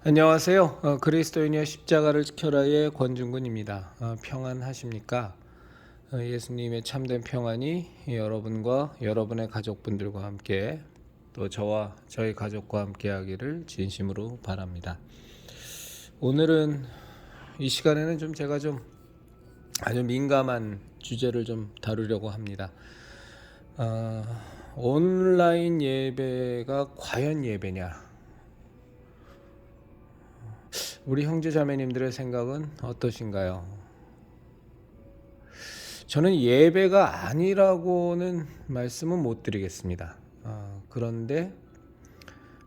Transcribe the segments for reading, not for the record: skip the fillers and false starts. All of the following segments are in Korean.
안녕하세요. 그리스도인의 십자가를 지켜라의 권중근입니다. 평안하십니까? 예수님의 참된 평안이 여러분과 여러분의 가족분들과 함께 또 저와 저희 가족과 함께 하기를 진심으로 바랍니다. 오늘은 이 시간에는 제가 아주 민감한 주제를 다루려고 합니다. 온라인 예배가 과연 예배냐? 우리 형제 자매님들의 생각은 어떠신가요? 저는 예배가 아니라고는 말씀은 못 드리겠습니다. 그런데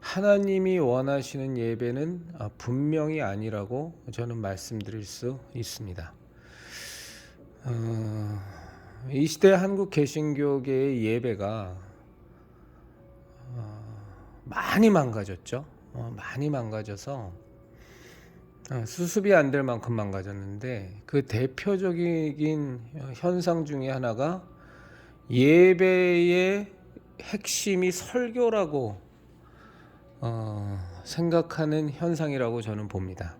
하나님이 원하시는 예배는 분명히 아니라고 저는 말씀드릴 수 있습니다. 이 시대 한국 개신교계의 예배가 많이 망가졌죠. 많이 망가져서 수습이 안 될 만큼 망가졌는데, 그 대표적인 현상 중에 하나가 예배의 핵심이 설교라고 생각하는 현상이라고 저는 봅니다.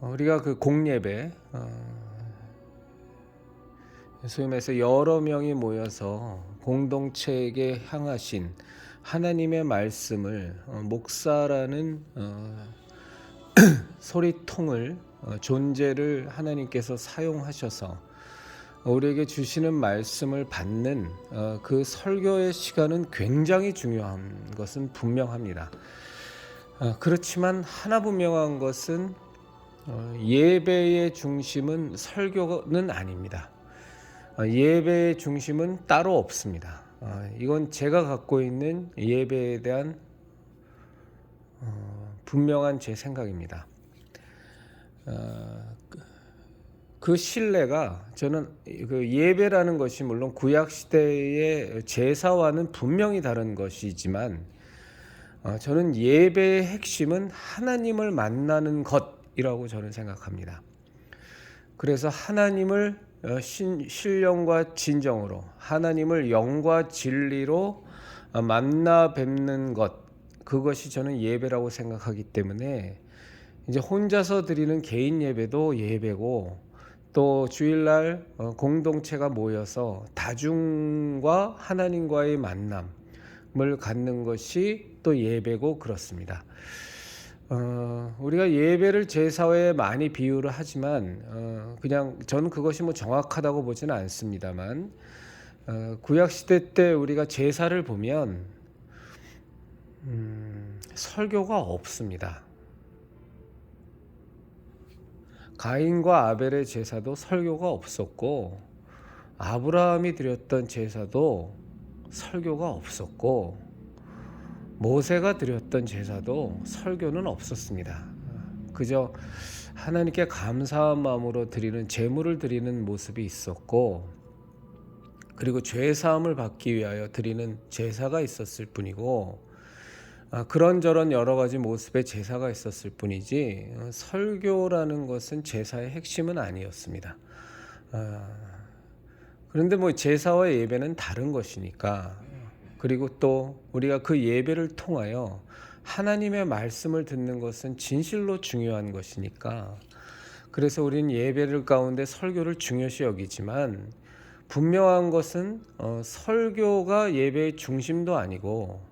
우리가 그 공예배, 소위 말해서 여러 명이 모여서 공동체에게 향하신 하나님의 말씀을 목사라는 소리통을 존재를 하나님께서 사용하셔서 우리에게 주시는 말씀을 받는 그 설교의 시간은 굉장히 중요한 것은 분명합니다. 그렇지만 하나 분명한 것은 예배의 중심은 설교는 아닙니다. 예배의 중심은 따로 없습니다. 이건 제가 갖고 있는 예배에 대한 분명한 제 생각입니다. 그 신뢰가, 저는 그 예배라는 것이 물론 구약 시대의 제사와는 분명히 다른 것이지만 저는 예배의 핵심은 하나님을 만나는 것이라고 저는 생각합니다. 그래서 하나님을 신령과 진정으로, 하나님을 영과 진리로 만나 뵙는 것, 그것이 저는 예배라고 생각하기 때문에 이제 혼자서 드리는 개인 예배도 예배고, 또 주일날 공동체가 모여서 다중과 하나님과의 만남을 갖는 것이 또 예배고 그렇습니다. 우리가 예배를 제사에 많이 비유를 하지만 그냥 저는 그것이 정확하다고 보지는 않습니다만, 구약 시대 때 우리가 제사를 보면 설교가 없습니다. 가인과 아벨의 제사도 설교가 없었고, 아브라함이 드렸던 제사도 설교가 없었고, 모세가 드렸던 제사도 설교는 없었습니다. 그저 하나님께 감사한 마음으로 드리는 제물을 드리는 모습이 있었고, 그리고 죄 사함을 받기 위하여 드리는 제사가 있었을 뿐이고, 그런저런 여러 가지 모습의 제사가 있었을 뿐이지 설교라는 것은 제사의 핵심은 아니었습니다. 그런데 제사와 예배는 다른 것이니까, 그리고 또 우리가 그 예배를 통하여 하나님의 말씀을 듣는 것은 진실로 중요한 것이니까, 그래서 우리는 예배를 가운데 설교를 중요시 여기지만, 분명한 것은 설교가 예배의 중심도 아니고,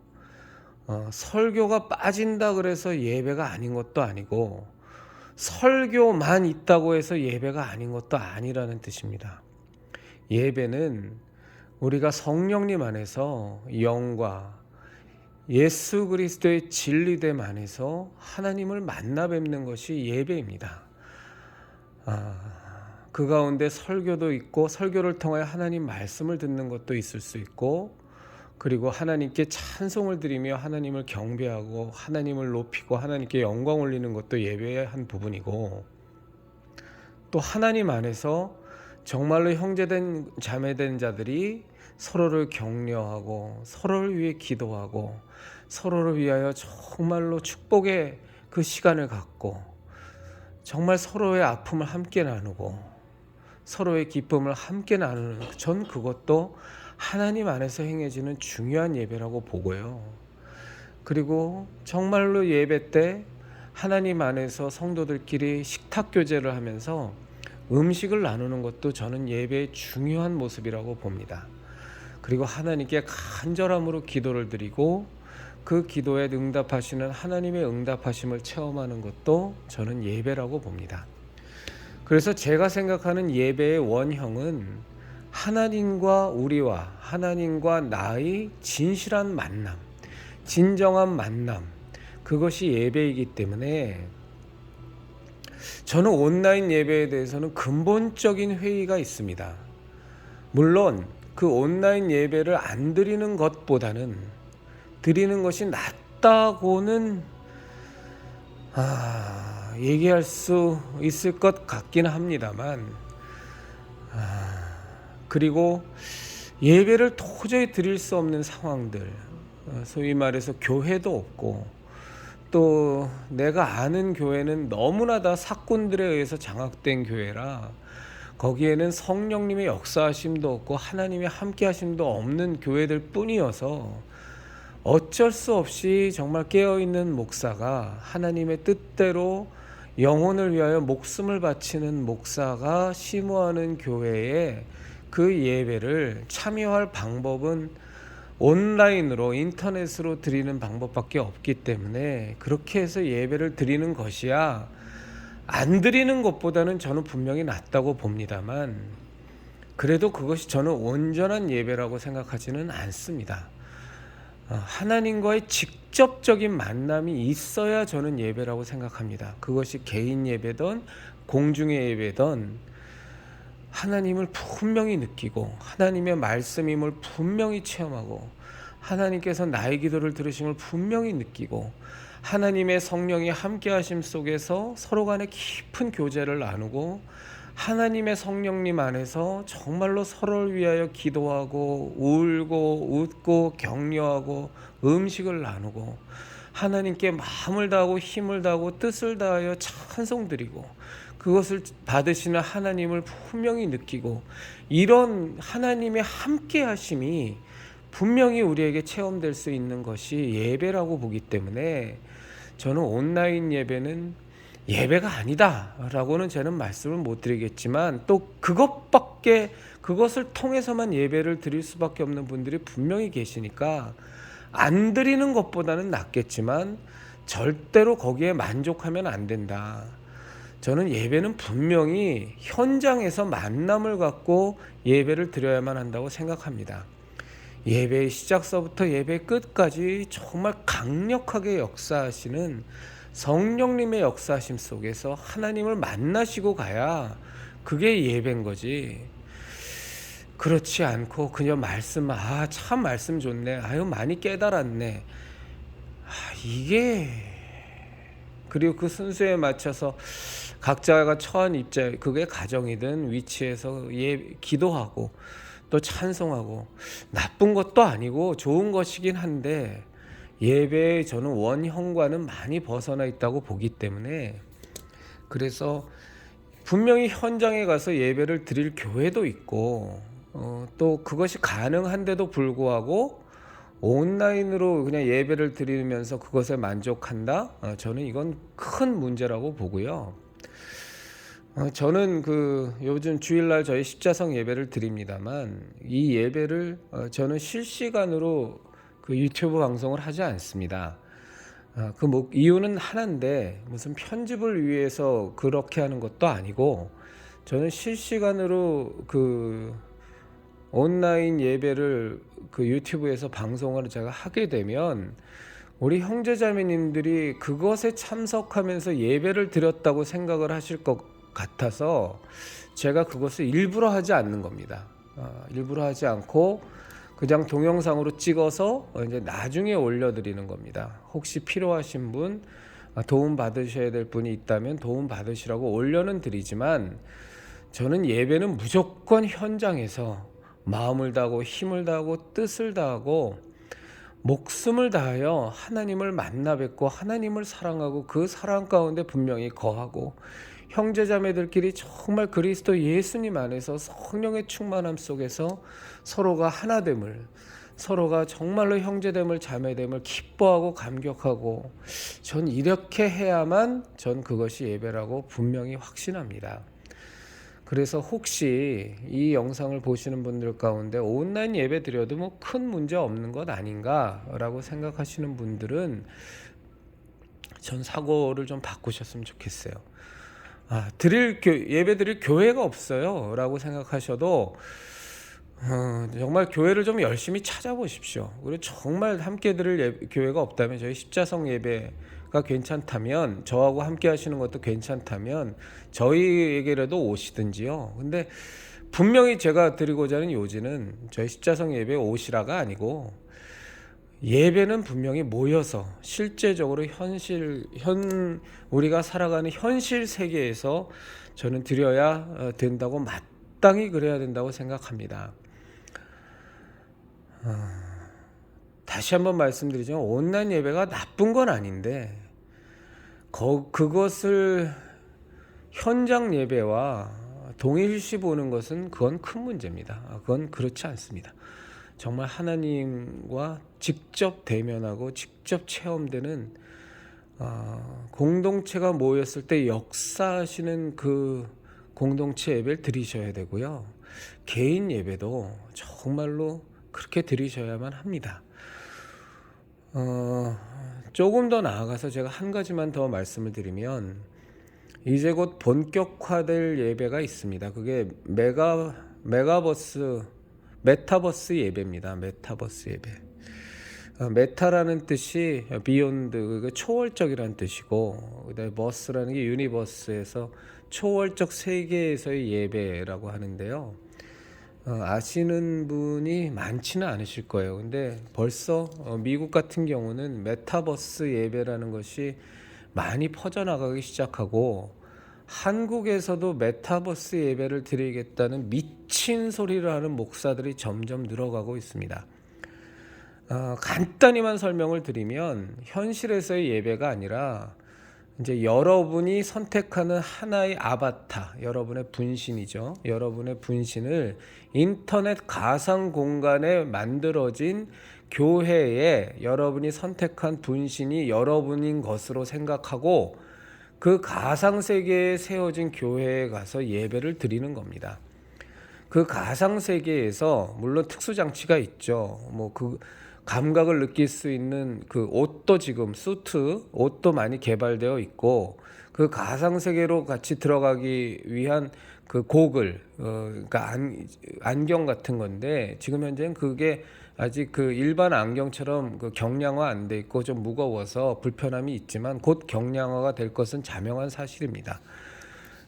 설교가 빠진다 그래서 예배가 아닌 것도 아니고, 설교만 있다고 해서 예배가 아닌 것도 아니라는 뜻입니다. 예배는 우리가 성령님 안에서 영과 예수 그리스도의 진리됨 안에서 하나님을 만나 뵙는 것이 예배입니다. 그 가운데 설교도 있고, 설교를 통하여 하나님 말씀을 듣는 것도 있을 수 있고, 그리고 하나님께 찬송을 드리며 하나님을 경배하고 하나님을 높이고 하나님께 영광 올리는 것도 예배의 한 부분이고, 또 하나님 안에서 정말로 형제된 자매된 자들이 서로를 격려하고 서로를 위해 기도하고 서로를 위하여 정말로 축복의 그 시간을 갖고, 정말 서로의 아픔을 함께 나누고 서로의 기쁨을 함께 나누는, 전 그것도 하나님 안에서 행해지는 중요한 예배라고 보고요. 그리고 정말로 예배 때 하나님 안에서 성도들끼리 식탁 교제를 하면서 음식을 나누는 것도 저는 예배의 중요한 모습이라고 봅니다. 그리고 하나님께 간절함으로 기도를 드리고 그 기도에 응답하시는 하나님의 응답하심을 체험하는 것도 저는 예배라고 봅니다. 그래서 제가 생각하는 예배의 원형은 하나님과 우리와 하나님과 나의 진실한 만남, 진정한 만남, 그것이 예배이기 때문에 저는 온라인 예배에 대해서는 근본적인 회의가 있습니다. 물론 그 온라인 예배를 안 드리는 것보다는 드리는 것이 낫다고는 얘기할 수 있을 것 같긴 합니다만, 그리고 예배를 도저히 드릴 수 없는 상황들, 소위 말해서 교회도 없고 또 내가 아는 교회는 너무나 다 사꾼들에 의해서 장악된 교회라 거기에는 성령님의 역사하심도 없고 하나님의 함께하심도 없는 교회들 뿐이어서 어쩔 수 없이 정말 깨어있는 목사가 하나님의 뜻대로 영혼을 위하여 목숨을 바치는 목사가 심호하는 교회에 그 예배를 참여할 방법은 온라인으로 인터넷으로 드리는 방법밖에 없기 때문에 그렇게 해서 예배를 드리는 것이야 안 드리는 것보다는 저는 분명히 낫다고 봅니다만, 그래도 그것이 저는 온전한 예배라고 생각하지는 않습니다. 하나님과의 직접적인 만남이 있어야 저는 예배라고 생각합니다. 그것이 개인 예배든 공중의 예배든 하나님을 분명히 느끼고 하나님의 말씀임을 분명히 체험하고 하나님께서 나의 기도를 들으심을 분명히 느끼고 하나님의 성령이 함께하심 속에서 서로 간에 깊은 교제를 나누고 하나님의 성령님 안에서 정말로 서로를 위하여 기도하고 울고 웃고 격려하고 음식을 나누고 하나님께 마음을 다하고 힘을 다하고 뜻을 다하여 찬송드리고 그것을 받으시는 하나님을 분명히 느끼고 이런 하나님의 함께하심이 분명히 우리에게 체험될 수 있는 것이 예배라고 보기 때문에 저는 온라인 예배는 예배가 아니다 라고는 저는 말씀을 못 드리겠지만 또 그것을 통해서만 예배를 드릴 수밖에 없는 분들이 분명히 계시니까 안 드리는 것보다는 낫겠지만 절대로 거기에 만족하면 안 된다. 저는 예배는 분명히 현장에서 만남을 갖고 예배를 드려야만 한다고 생각합니다. 예배의 시작서부터 예배 끝까지 정말 강력하게 역사하시는 성령님의 역사하심 속에서 하나님을 만나시고 가야 그게 예배인 거지. 그렇지 않고 그냥 말씀, 참 말씀 좋네, 많이 깨달았네, 이게, 그리고 그 순서에 맞춰서 각자가 처한 입장, 그게 가정이든 위치에서 기도하고 또 찬송하고 나쁜 것도 아니고 좋은 것이긴 한데 예배의 저는 원형과는 많이 벗어나 있다고 보기 때문에, 그래서 분명히 현장에 가서 예배를 드릴 교회도 있고 또 그것이 가능한데도 불구하고 온라인으로 그냥 예배를 드리면서 그것에 만족한다? 저는 이건 큰 문제라고 보고요. 저는 요즘 주일날 저희 십자성 예배를 드립니다만 이 예배를 저는 실시간으로 유튜브 방송을 하지 않습니다. 이유는 하나인데 무슨 편집을 위해서 그렇게 하는 것도 아니고 저는 실시간으로 온라인 예배를 유튜브에서 방송을 제가 하게 되면 우리 형제자매님들이 그것에 참석하면서 예배를 드렸다고 생각을 하실 것 같아서 제가 그것을 일부러 하지 않는 겁니다. 일부러 하지 않고 그냥 동영상으로 찍어서 이제 나중에 올려드리는 겁니다. 혹시 필요하신 분, 도움 받으셔야 될 분이 있다면 도움 받으시라고 올려는 드리지만 저는 예배는 무조건 현장에서 마음을 다하고 힘을 다하고 뜻을 다하고 목숨을 다하여 하나님을 만나 뵙고 하나님을 사랑하고 그 사랑 가운데 분명히 거하고 형제자매들끼리 정말 그리스도 예수님 안에서 성령의 충만함 속에서 서로가 하나됨을, 서로가 정말로 형제됨을 자매됨을 기뻐하고 감격하고 전 이렇게 해야만 전 그것이 예배라고 분명히 확신합니다. 그래서 혹시 이 영상을 보시는 분들 가운데 온라인 예배 드려도 뭐 큰 문제 없는 것 아닌가라고 생각하시는 분들은 전 사고를 좀 바꾸셨으면 좋겠어요. 예배 드릴 교회가 없어요 라고 생각하셔도 정말 교회를 좀 열심히 찾아보십시오. 그리고 정말 함께 드릴 교회가 없다면 저희 십자성 예배가 괜찮다면, 저하고 함께 하시는 것도 괜찮다면 저희에게라도 오시든지요. 근데 분명히 제가 드리고자 하는 요지는 저희 십자성 예배 오시라가 아니고, 예배는 분명히 모여서 실제적으로 우리가 살아가는 현실 세계에서 저는 드려야 된다고, 마땅히 그래야 된다고 생각합니다. 다시 한번 말씀드리지만 온라인 예배가 나쁜 건 아닌데 그것을 현장 예배와 동일시 보는 것은 그건 큰 문제입니다. 그건 그렇지 않습니다. 정말 하나님과 직접 대면하고 직접 체험되는 공동체가 모였을 때 역사하시는 그 공동체 예배를 드리셔야 되고요. 개인 예배도 정말로 그렇게 드리셔야만 합니다. 조금 더 나아가서 제가 한 가지만 더 말씀을 드리면, 이제 곧 본격화될 예배가 있습니다. 그게 메타버스 예배입니다. 메타버스 예배. 메타라는 뜻이 비욘드, 초월적이라는 뜻이고, 그다음에 버스라는 게 유니버스에서 초월적 세계에서의 예배라고 하는데요. 아시는 분이 많지는 않으실 거예요. 근데 벌써 미국 같은 경우는 메타버스 예배라는 것이 많이 퍼져나가기 시작하고, 한국에서도 메타버스 예배를 드리겠다는 미친 소리를 하는 목사들이 점점 늘어가고 있습니다. 간단히만 설명을 드리면, 현실에서의 예배가 아니라 이제 여러분이 선택하는 하나의 아바타, 여러분의 분신이죠. 여러분의 분신을 인터넷 가상 공간에 만들어진 교회에 여러분이 선택한 분신이 여러분인 것으로 생각하고, 그 가상 세계에 세워진 교회에 가서 예배를 드리는 겁니다. 그 가상 세계에서 물론 특수 장치가 있죠. 뭐 그 감각을 느낄 수 있는 그 옷도, 지금 수트 옷도 많이 개발되어 있고, 그 가상 세계로 같이 들어가기 위한 그 고글, 그러니까 안경 같은 건데, 지금 현재는 그게 아직 그 일반 안경처럼 그 경량화 안 돼 있고 좀 무거워서 불편함이 있지만 곧 경량화가 될 것은 자명한 사실입니다.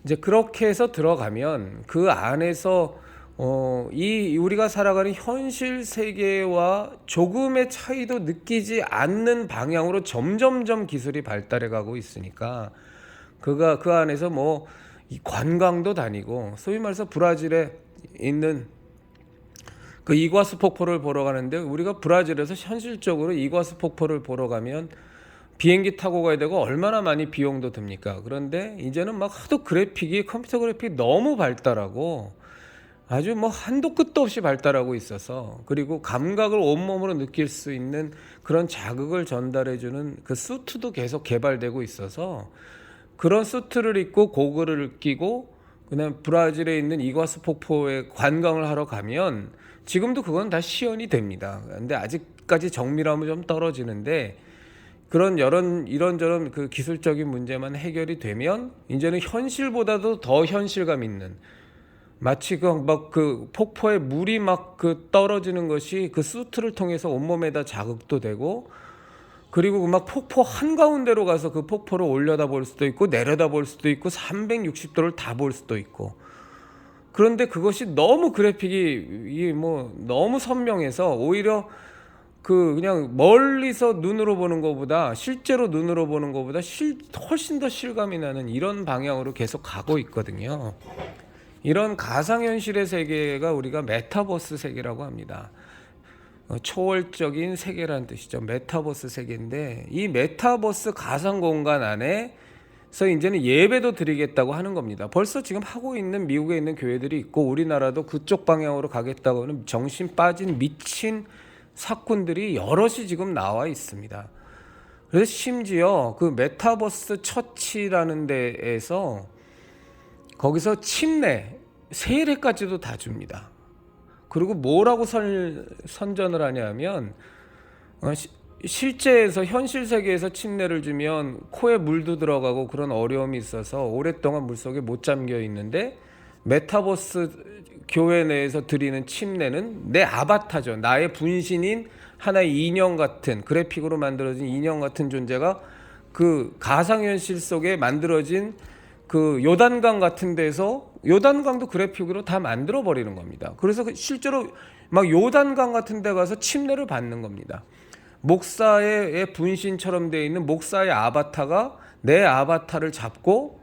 이제 그렇게 해서 들어가면 그 안에서 우리가 살아가는 현실 세계와 조금의 차이도 느끼지 않는 방향으로 점점점 기술이 발달해 가고 있으니까, 그 안에서 뭐 관광도 다니고, 소위 말해서 브라질에 있는 그 이과수 폭포를 보러 가는데, 우리가 브라질에서 현실적으로 이과수 폭포를 보러 가면 비행기 타고 가야 되고 얼마나 많이 비용도 듭니까? 그런데 이제는 막 하도 컴퓨터 그래픽이 너무 발달하고 아주 뭐 한도 끝도 없이 발달하고 있어서, 그리고 감각을 온몸으로 느낄 수 있는 그런 자극을 전달해주는 그 수트도 계속 개발되고 있어서, 그런 수트를 입고 고글을 끼고 그다음 브라질에 있는 이과수 폭포에 관광을 하러 가면 지금도 그건 다 시연이 됩니다. 근데 아직까지 정밀함은 좀 떨어지는데, 그런 이런저런 그 기술적인 문제만 해결이 되면 이제는 현실보다도 더 현실감 있는, 마치 그 폭포에 물이 막 그 떨어지는 것이 그 수트를 통해서 온몸에다 자극도 되고, 그리고 막 폭포 한가운데로 가서 그 폭포를 올려다 볼 수도 있고 내려다 볼 수도 있고 360도를 다 볼 수도 있고. 그런데 그것이 너무 그래픽이 뭐 너무 선명해서 오히려 그냥 멀리서 눈으로 보는 것보다, 실제로 눈으로 보는 것보다 훨씬 더 실감이 나는 이런 방향으로 계속 가고 있거든요. 이런 가상현실의 세계가 우리가 메타버스 세계라고 합니다. 초월적인 세계라는 뜻이죠. 메타버스 세계인데, 이 메타버스 가상공간 안에서 이제는 예배도 드리겠다고 하는 겁니다. 벌써 지금 하고 있는 미국에 있는 교회들이 있고, 우리나라도 그쪽 방향으로 가겠다고 하는 정신 빠진 미친 사건들이 여럿이 지금 나와 있습니다. 그래서 심지어 그 메타버스 처치라는 데에서 거기서 침례, 세례까지도 다 줍니다. 그리고 뭐라고 선전을 하냐면 실제에서 현실 세계에서 침례를 주면 코에 물도 들어가고 그런 어려움이 있어서 오랫동안 물속에 못 잠겨 있는데 메타버스 교회 내에서 드리는 침례는 내 아바타죠. 나의 분신인 하나의 인형 같은 그래픽으로 만들어진 인형 같은 존재가 그 가상현실 속에 만들어진 그 요단강 같은 데서 요단강도 그래픽으로 다 만들어 버리는 겁니다. 그래서 실제로 막 요단강 같은 데 가서 침례를 받는 겁니다. 목사의 분신처럼 되어 있는 목사의 아바타가 내 아바타를 잡고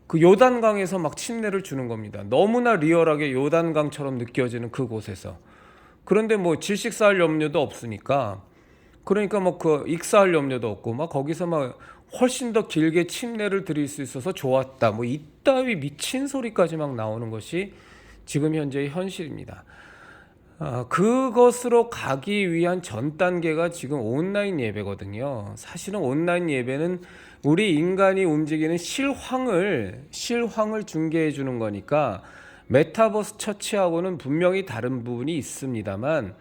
그 요단강에서 막 침례를 주는 겁니다. 너무나 리얼하게 요단강처럼 느껴지는 그곳에서. 그런데 뭐 질식 쌓을 염려도 없으니까, 그러니까 뭐 그 익사할 염려도 없고 막 거기서 막 훨씬 더 길게 침례를 드릴 수 있어서 좋았다. 뭐 이따위 미친 소리까지 막 나오는 것이 지금 현재의 현실입니다. 그것으로 가기 위한 전 단계가 지금 온라인 예배거든요. 사실은 온라인 예배는 우리 인간이 움직이는 실황을 중계해 주는 거니까 메타버스 처치하고는 분명히 다른 부분이 있습니다만,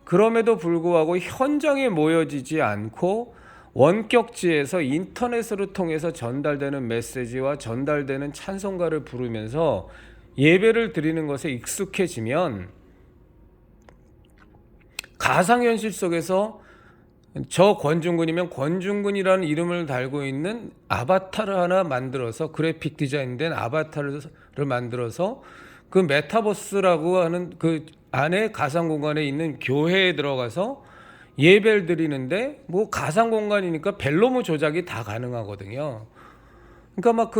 그럼에도 불구하고 현장에 모여지지 않고 원격지에서 인터넷으로 통해서 전달되는 메시지와 전달되는 찬송가를 부르면서 예배를 드리는 것에 익숙해지면 가상현실 속에서 저 권중근이면 권중근이라는 이름을 달고 있는 아바타를 하나 만들어서, 그래픽 디자인된 아바타를 만들어서 그 메타버스라고 하는 그 안에 가상 공간에 있는 교회에 들어가서 예배를 드리는데, 뭐 가상 공간이니까 벨로모 조작이 다 가능하거든요. 그러니까 막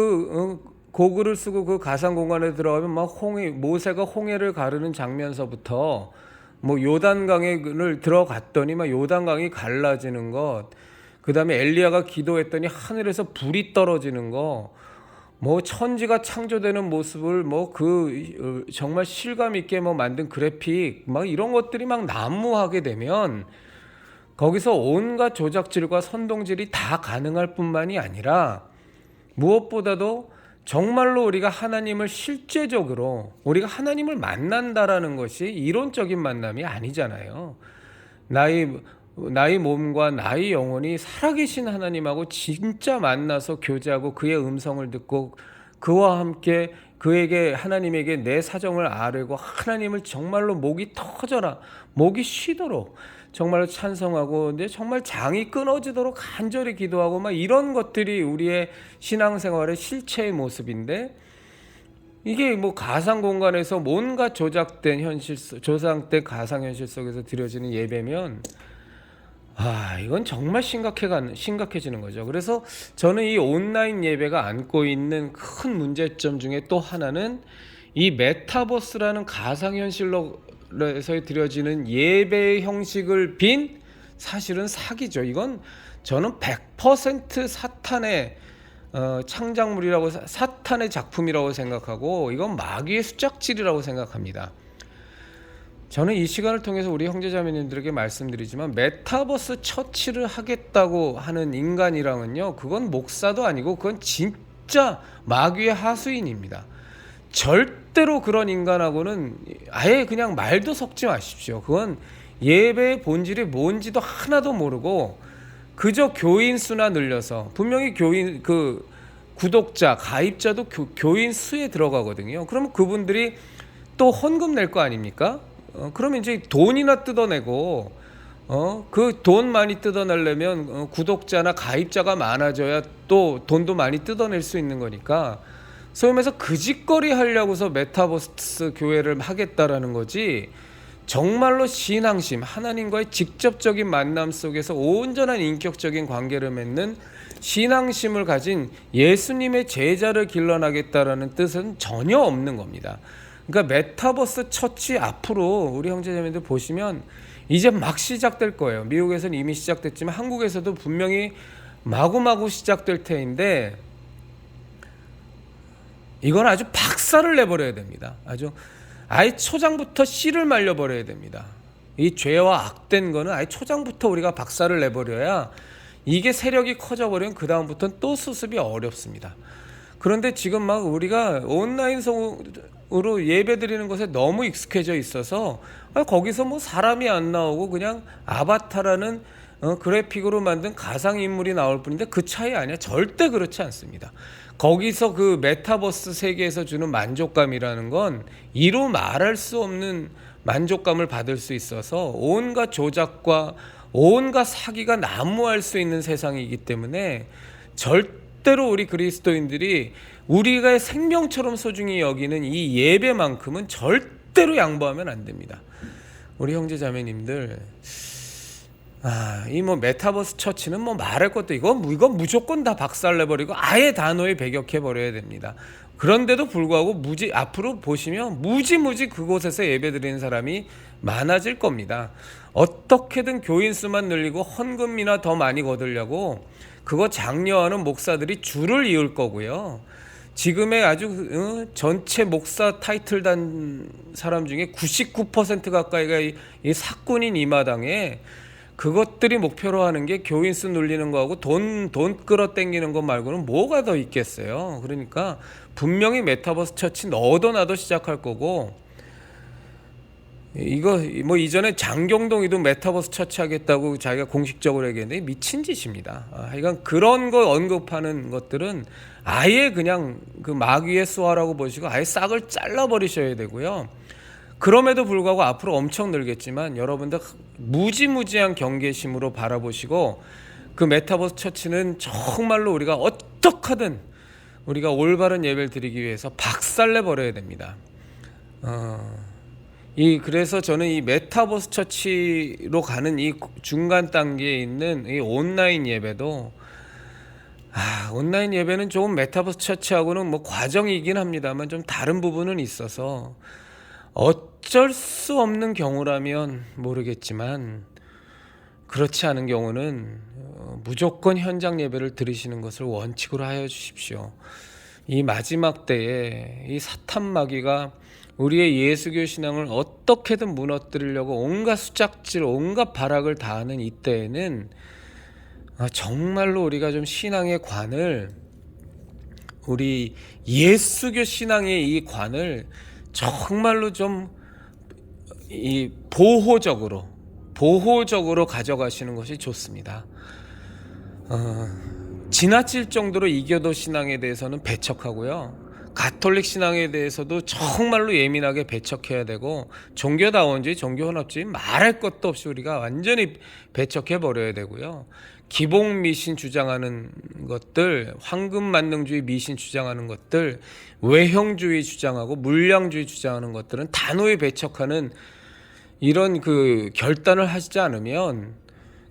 고글을 쓰고 그 가상 공간에 들어가면 막 모세가 홍해를 가르는 장면서부터 뭐 요단강을 들어갔더니 막 요단강이 갈라지는 것, 그 다음에 엘리야가 기도했더니 하늘에서 불이 떨어지는 거, 뭐 천지가 창조되는 모습을 뭐 정말 실감 있게 뭐 만든 그래픽, 막 이런 것들이 막 난무하게 되면 거기서 온갖 조작질과 선동질이 다 가능할 뿐만이 아니라, 무엇보다도 정말로 우리가 하나님을 실제적으로 우리가 하나님을 만난다라는 것이 이론적인 만남이 아니잖아요. 나의 몸과 나의 영혼이 살아계신 하나님하고 진짜 만나서 교제하고 그의 음성을 듣고 그와 함께 하나님에게 내 사정을 아뢰고 하나님을 정말로 목이 터져라, 목이 쉬도록 정말로 찬송하고, 근데 정말 장이 끊어지도록 간절히 기도하고 막 이런 것들이 우리의 신앙생활의 실체의 모습인데, 이게 뭐 가상 공간에서 뭔가 조작된 가상현실 속에서 드려지는 예배면 이건 정말 심각해지는 거죠. 그래서 저는 이 온라인 예배가 안고 있는 큰 문제점 중에 또 하나는 이 메타버스라는 가상현실로 에서 드려지는 예배 형식을 빈 사실은 사기죠. 이건 저는 100% 사탄의 창작물이라고, 사탄의 작품이라고 생각하고, 이건 마귀의 수작질이라고 생각합니다. 저는 이 시간을 통해서 우리 형제자매님들에게 말씀드리지만, 메타버스 처치를 하겠다고 하는 인간이랑은요, 그건 목사도 아니고 그건 진짜 마귀의 하수인입니다. 절대로 그런 인간하고는 아예 그냥 말도 섞지 마십시오. 그건 예배의 본질이 뭔지도 하나도 모르고 그저 교인 수나 늘려서, 분명히 교인 구독자 가입자도 교인 수에 들어가거든요. 그러면 그분들이 또 헌금 낼 거 아닙니까? 그러면 이제 돈이나 뜯어내고, 그 돈 많이 뜯어내려면 구독자나 가입자가 많아져야 또 돈도 많이 뜯어낼 수 있는 거니까, 소위 말해서 그 짓거리 하려고서 메타버스 교회를 하겠다라는 거지, 정말로 신앙심, 하나님과의 직접적인 만남 속에서 온전한 인격적인 관계를 맺는 신앙심을 가진 예수님의 제자를 길러나겠다라는 뜻은 전혀 없는 겁니다. 그러니까 메타버스 처치 앞으로 우리 형제자매들 보시면 이제 막 시작될 거예요. 미국에서는 이미 시작됐지만 한국에서도 분명히 마구마구 시작될 테인데, 이건 아주 박살을 내버려야 됩니다. 아예 초장부터 씨를 말려버려야 됩니다. 이 죄와 악된 거는 아예 초장부터 우리가 박살을 내버려야 이게 세력이 커져버리면 그 다음부터는 또 수습이 어렵습니다. 그런데 지금 막 우리가 온라인으로 예배 드리는 것에 너무 익숙해져 있어서 거기서 뭐 사람이 안 나오고 그냥 아바타라는 그래픽으로 만든 가상인물이 나올 뿐인데 그 차이 아니야. 절대 그렇지 않습니다. 거기서 그 메타버스 세계에서 주는 만족감이라는 건 이루 말할 수 없는 만족감을 받을 수 있어서 온갖 조작과 온갖 사기가 난무할 수 있는 세상이기 때문에 절대로 우리 그리스도인들이 우리가 생명처럼 소중히 여기는 이 예배만큼은 절대로 양보하면 안 됩니다. 우리 형제 자매님들, 이 뭐 메타버스 처치는 뭐 말할 것도 이건 무조건 다 박살내버리고 아예 단호히 배격해버려야 됩니다. 그런데도 불구하고 앞으로 보시면 무지무지 그곳에서 예배드리는 사람이 많아질 겁니다. 어떻게든 교인 수만 늘리고 헌금이나 더 많이 거두려고 그거 장려하는 목사들이 줄을 이을 거고요. 지금의 아주 전체 목사 타이틀 단 사람 중에 99% 가까이가 이 사꾼인 이 마당에 그것들이 목표로 하는 게 교인 수 늘리는 거하고 돈 끌어당기는 것 말고는 뭐가 더 있겠어요. 그러니까 분명히 메타버스 처치 너도 나도 시작할 거고, 이거 뭐 이전에 장경동이도 메타버스 처치하겠다고 자기가 공식적으로 얘기했는데 미친 짓입니다. 하여간 그런 거 언급하는 것들은 아예 그냥 그 마귀의 수화라고 보시고 아예 싹을 잘라버리셔야 되고요. 그럼에도 불구하고 앞으로 엄청 늘겠지만 여러분들 무지무지한 경계심으로 바라보시고 그 메타버스 처치는 정말로 우리가 어떻게든 우리가 올바른 예배를 드리기 위해서 박살내 버려야 됩니다. 그래서 저는 이 메타버스 처치로 가는 이 중간 단계에 있는 이 온라인 예배도 온라인 예배는 조금 메타버스 처치하고는 뭐 과정이긴 합니다만 좀 다른 부분은 있어서 어쩔 수 없는 경우라면 모르겠지만 그렇지 않은 경우는 무조건 현장 예배를 드리시는 것을 원칙으로 하여 주십시오. 이 마지막 때에 이 사탄 마귀가 우리의 예수교 신앙을 어떻게든 무너뜨리려고 온갖 수작질, 온갖 발악을 다하는 이때에는 정말로 우리가 좀 신앙의 관을, 우리 예수교 신앙의 이 관을 정말로 좀 이 보호적으로 가져가시는 것이 좋습니다. 지나칠 정도로 이교도 신앙에 대해서는 배척하고요. 가톨릭 신앙에 대해서도 정말로 예민하게 배척해야 되고, 종교다원주의, 종교혼합주의 말할 것도 없이 우리가 완전히 배척해 버려야 되고요. 기복 미신 주장하는 것들, 황금 만능주의 미신 주장하는 것들, 외형주의 주장하고 물량주의 주장하는 것들은 단호히 배척하는 이런 그 결단을 하시지 않으면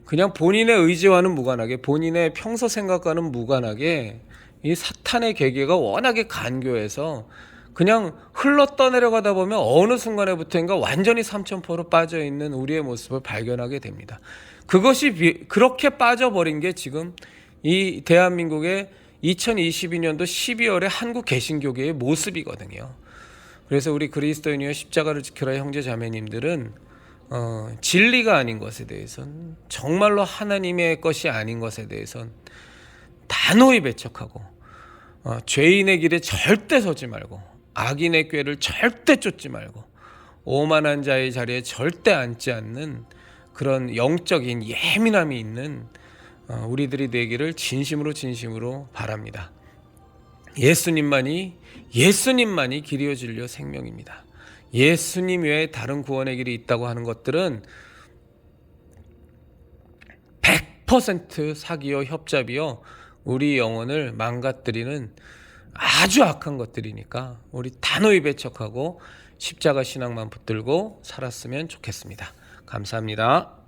그냥 본인의 의지와는 무관하게, 본인의 평소 생각과는 무관하게 이 사탄의 계계가 워낙에 간교해서 그냥 흘러 떠내려가다 보면 어느 순간에부터인가 완전히 삼천포로 빠져있는 우리의 모습을 발견하게 됩니다. 그것이 그렇게 빠져버린 게 지금 이 대한민국의 2022년도 12월의 한국 개신교계의 모습이거든요. 그래서 우리 그리스도인이여 십자가를 지켜라 형제 자매님들은 진리가 아닌 것에 대해서는, 정말로 하나님의 것이 아닌 것에 대해서는 단호히 배척하고 죄인의 길에 절대 서지 말고 악인의 꾀를 절대 쫓지 말고 오만한 자의 자리에 절대 앉지 않는 그런 영적인 예민함이 있는 우리들이 되기를 진심으로 바랍니다. 예수님만이 길이요 진리요 생명입니다. 예수님 외에 다른 구원의 길이 있다고 하는 것들은 100% 사기요 협잡이요 우리 영혼을 망가뜨리는 아주 악한 것들이니까 우리 단호히 배척하고 십자가 신앙만 붙들고 살았으면 좋겠습니다. 감사합니다.